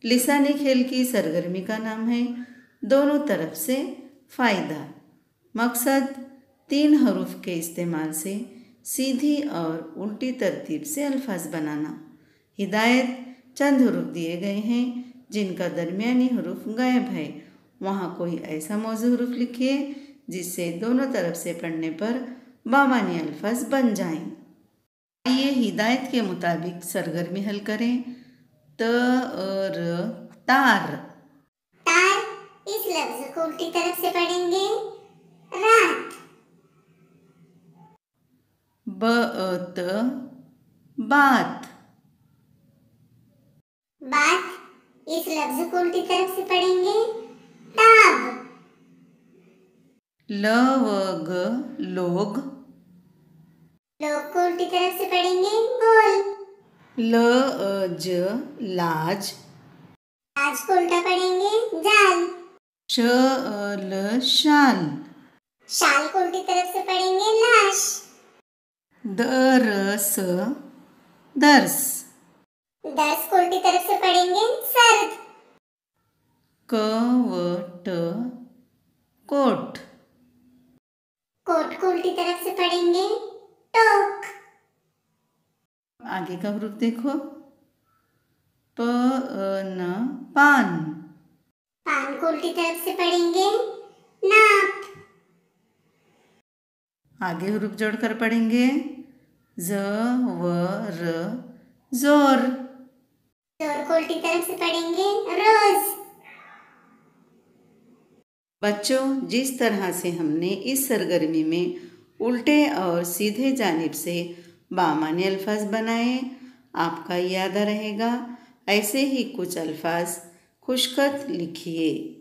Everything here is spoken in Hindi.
लिसानी खेल की सरगर्मी का नाम है दोनों तरफ से फ़ायदा। मकसद 3 हरूफ के इस्तेमाल से सीधी और उल्टी तरतीब से अल्फाज बनाना। हिदायत चंद हरूफ दिए गए हैं जिनका दरमियानी हरूफ गायब है। वहाँ कोई ऐसा मौजू हरूफ लिखिए जिससे दोनों तरफ से पढ़ने पर बामानी अल्फाज बन जाएं। आइए हिदायत के मुताबिक सरगर्मी हल करें। तार। तार इस लफ्ज को उल्टी तरफ से पढ़ेंगे रात। बात। बात इस लफ्ज को उल्टी तरफ से पढ़ेंगे ताब। लोग। लोग को उल्टी तरफ से पढ़ेंगे गोल। लाज। लाज को उल्टा पढ़ेंगे जाल। शाल। शाल को उल्टी तरफ से पढ़ेंगे लाश। दर्स। दर्स को उल्टी तरफ से पढ़ेंगे सर्द। कोट। कोट को उल्टी तरफ से पढ़ेंगे टोक। आगे का हरूफ देखो। पान। पान को उल्टी तरफ से पढ़ेंगे नाप। आगे हरूफ जोड़कर पढ़ेंगे ज़वर। जोर। जोर को उल्टी तरफ से पढ़ेंगे रोज। बच्चों, जिस तरह से हमने इस सरगर्मी में उल्टे और सीधे जानिब से बामानी अल्फाज बनाए, आपका याद रहेगा। ऐसे ही कुछ अल्फाज खुशखत लिखिए।